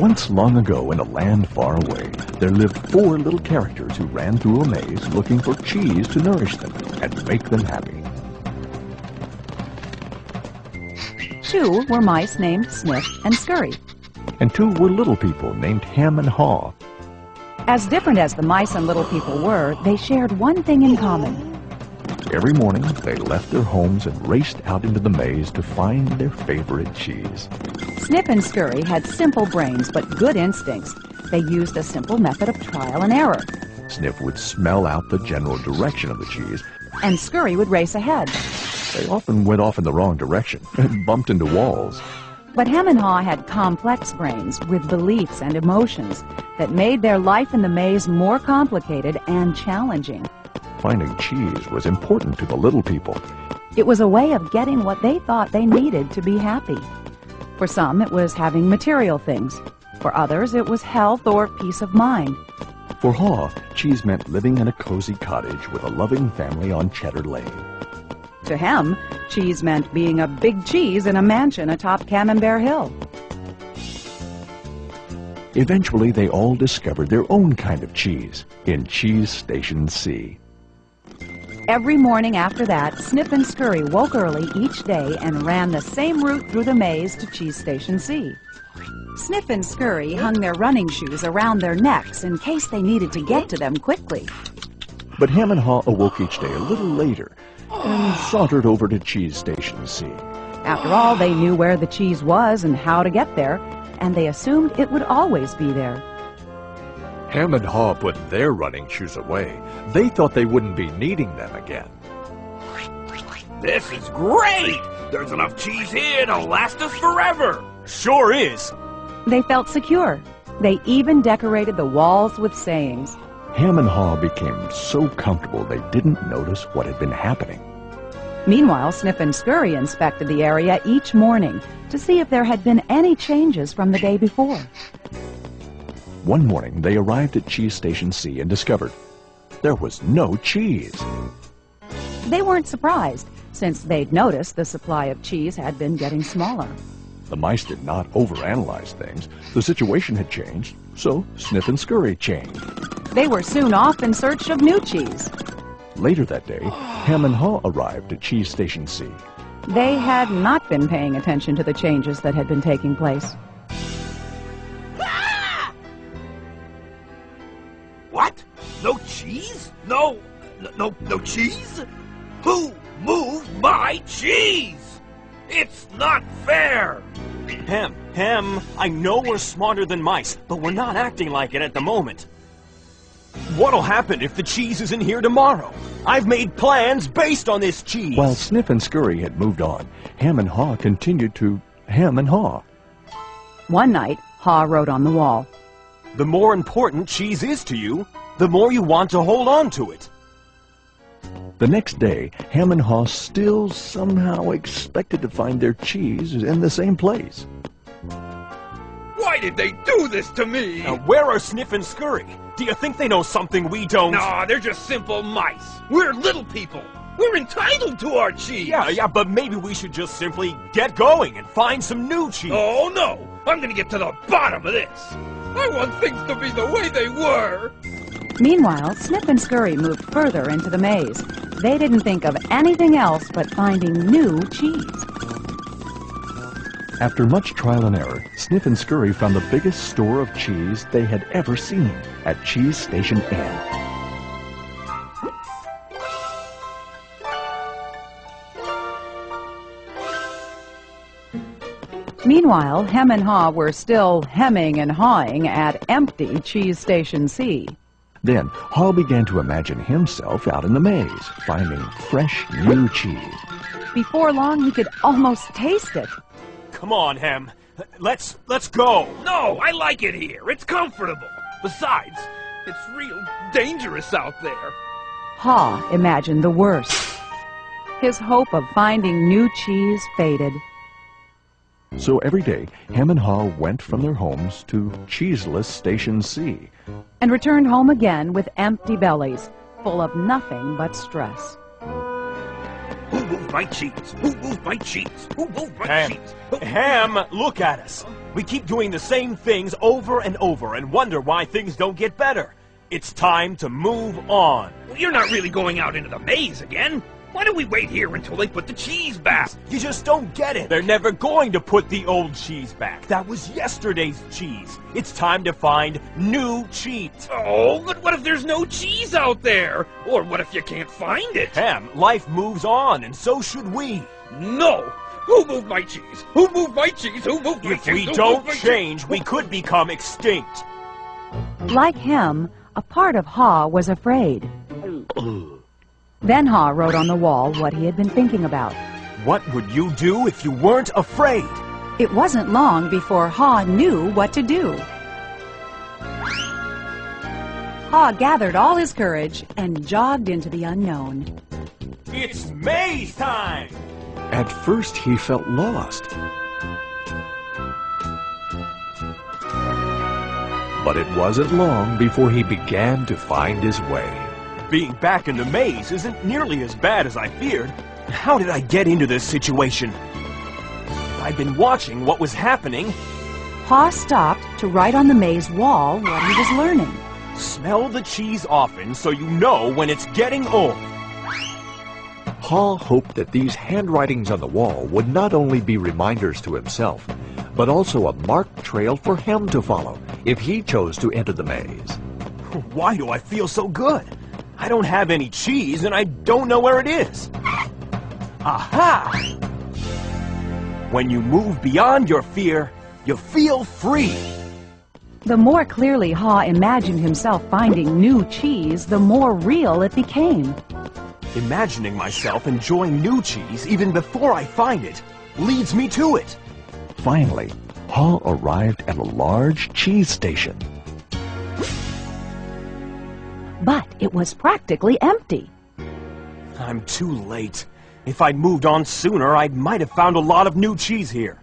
Once long ago in a land far away, there lived 4 little characters who ran through a maze looking for cheese to nourish them and make them happy. 2 were mice named Sniff and Scurry. And 2 were little people named Ham and Haw. As different as the mice and little people were, they shared one thing in common. Every morning, they left their homes and raced out into the maze to find their favorite cheese. Sniff and Scurry had simple brains but good instincts. They used a simple method of trial and error. Sniff would smell out the general direction of the cheese, and Scurry would race ahead. They often went off in the wrong direction and bumped into walls. But Ham and Haw had complex brains with beliefs and emotions that made their life in the maze more complicated and challenging. Finding cheese was important to the little people. It was a way of getting what they thought they needed to be happy. For some, it was having material things. For others, it was health or peace of mind. For Haw, cheese meant living in a cozy cottage with a loving family on Cheddar Lane. To him, cheese meant being a big cheese in a mansion atop Camembert Hill. Eventually, they all discovered their own kind of cheese in Cheese Station C. Every morning after that, Sniff and Scurry woke early each day and ran the same route through the maze to Cheese Station C. Sniff and Scurry hung their running shoes around their necks in case they needed to get to them quickly. But Ham and Haw awoke each day a little later and sauntered over to Cheese Station C. After all, they knew where the cheese was and how to get there, and they assumed it would always be there. Ham and Haw put their running shoes away. They thought they wouldn't be needing them again. This is great! There's enough cheese here to last us forever! Sure is! They felt secure. They even decorated the walls with sayings. Ham and Haw became so comfortable they didn't notice what had been happening. Meanwhile, Sniff and Scurry inspected the area each morning to see if there had been any changes from the day before. One morning, they arrived at Cheese Station C and discovered there was no cheese. They weren't surprised, since they'd noticed the supply of cheese had been getting smaller. The mice did not overanalyze things. The situation had changed, so Sniff and Scurry changed. They were soon off in search of new cheese. Later that day, Ham and Haw arrived at Cheese Station C. They had not been paying attention to the changes that had been taking place. What? No cheese? No cheese? Who moved my cheese? It's not fair! Ham, I know we're smarter than mice, but we're not acting like it at the moment. What'll happen if the cheese isn't here tomorrow? I've made plans based on this cheese. While Sniff and Scurry had moved on, Ham and Haw continued to Ham and Haw. One night, Haw wrote on the wall, "The more important cheese is to you, the more you want to hold on to it." The next day, Ham and Haw still somehow expected to find their cheese in the same place. Why did they do this to me? Now, where are Sniff and Scurry? Do you think they know something we don't? Nah, they're just simple mice. We're little people. We're entitled to our cheese. Yeah, but maybe we should just simply get going and find some new cheese. Oh, no. I'm gonna get to the bottom of this. I want things to be the way they were. Meanwhile, Sniff and Scurry moved further into the maze. They didn't think of anything else but finding new cheese. After much trial and error, Sniff and Scurry found the biggest store of cheese they had ever seen at Cheese Station N. Meanwhile, Hem and Haw were still hemming and hawing at empty Cheese Station C. Then, Haw began to imagine himself out in the maze, finding fresh, new cheese. Before long, he could almost taste it. Come on, Hem. Let's go. No, I like it here. It's comfortable. Besides, it's real dangerous out there. Haw imagined the worst. His hope of finding new cheese faded. So every day, Ham and Haw went from their homes to Cheeseless Station C. And returned home again with empty bellies, full of nothing but stress. Who moved my cheese? Who moved my cheese? Who moved my Ham, cheese? Ham, look at us. We keep doing the same things over and over and wonder why things don't get better. It's time to move on. Well, you're not really going out into the maze again. Why don't we wait here until they put the cheese back? You just don't get it. They're never going to put the old cheese back. That was yesterday's cheese. It's time to find new cheese. Oh, but what if there's no cheese out there? Or what if you can't find it? Ham, life moves on, and so should we. No! Who moved my cheese? Who moved my cheese? Who moved my If cheese? we Who don't moved my change, cheese? we could become extinct. Like him, a part of Ha was afraid. Then Ha wrote on the wall what he had been thinking about. What would you do if you weren't afraid? It wasn't long before Ha knew what to do. Ha gathered all his courage and jogged into the unknown. It's maze time! At first, he felt lost. But it wasn't long before he began to find his way. Being back in the maze isn't nearly as bad as I feared. How did I get into this situation? If I'd been watching what was happening, Ha stopped to write on the maze wall what he was learning. smell the cheese often so you know when it's getting old. Ha hoped that these handwritings on the wall would not only be reminders to himself, but also a marked trail for him to follow if he chose to enter the maze. Why do I feel so good? I don't have any cheese and I don't know where it is. Aha! When you move beyond your fear, you feel free. The more clearly Ha imagined himself finding new cheese, the more real it became. Imagining myself enjoying new cheese even before I find it leads me to it. Finally, Ha arrived at a large cheese station. But it was practically empty. I'm too late. If I'd moved on sooner, I might have found a lot of new cheese here.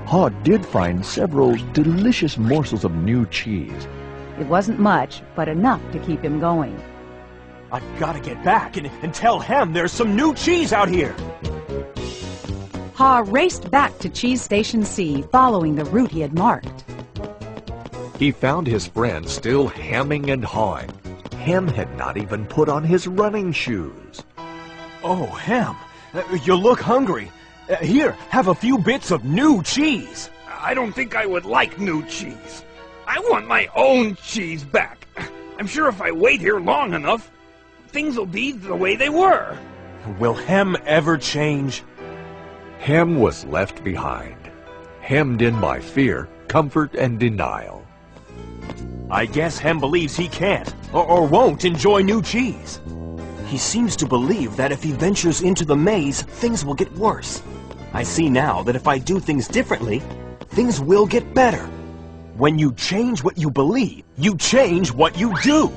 Ha did find several delicious morsels of new cheese. It wasn't much, but enough to keep him going. I've got to get back and tell Hem there's some new cheese out here. Ha raced back to Cheese Station C, following the route he had marked. He found his friend still hemming and hawing. Hem had not even put on his running shoes. Oh, Hem, you look hungry. Here, have a few bits of new cheese. I don't think I would like new cheese. I want my own cheese back. I'm sure if I wait here long enough, things will be the way they were. Will Hem ever change? Hem was left behind, hemmed in by fear, comfort, and denial. I guess Hem believes he can't or won't enjoy new cheese. He seems to believe that if he ventures into the maze, things will get worse. I see now that if I do things differently, things will get better. When you change what you believe, you change what you do.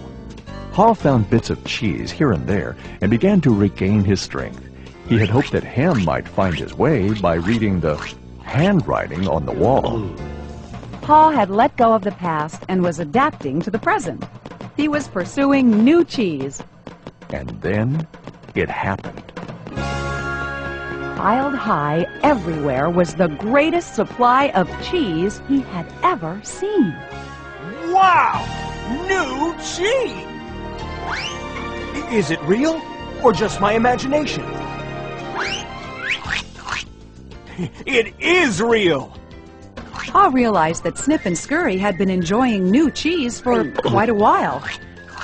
Ha found bits of cheese here and there and began to regain his strength. He had hoped that Hem might find his way by reading the handwriting on the wall. Ha had let go of the past and was adapting to the present. He was pursuing new cheese. And then it happened. Piled high everywhere was the greatest supply of cheese he had ever seen. Wow! New cheese! Is it real or just my imagination? It is real! Ha realized that Snip and Scurry had been enjoying new cheese for quite a while.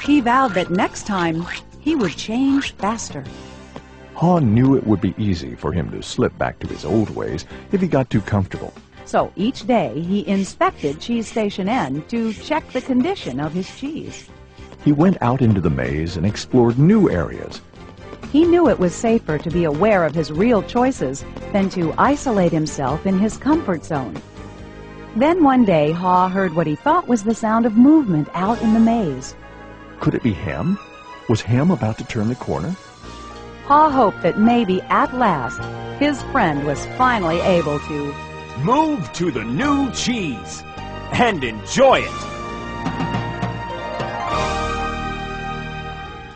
He vowed that next time he would change faster. Ha knew it would be easy for him to slip back to his old ways if he got too comfortable. So each day he inspected Cheese Station N to check the condition of his cheese. He went out into the maze and explored new areas. He knew it was safer to be aware of his real choices than to isolate himself in his comfort zone. Then one day, Ha heard what he thought was the sound of movement out in the maze. Could it be Hem? Was Hem about to turn the corner? Ha hoped that maybe at last his friend was finally able to Move to the new cheese and enjoy it.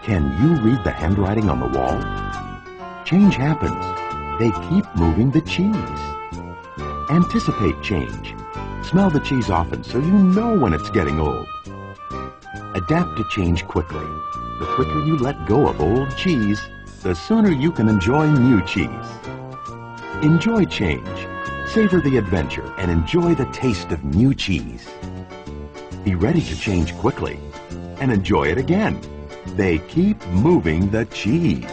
Can you read the handwriting on the wall? Change happens. They keep moving the cheese. Anticipate change. Smell the cheese often so you know when it's getting old. Adapt to change quickly. The quicker you let go of old cheese, the sooner you can enjoy new cheese. Enjoy change. Savor the adventure and enjoy the taste of new cheese. Be ready to change quickly and enjoy it again. They keep moving the cheese.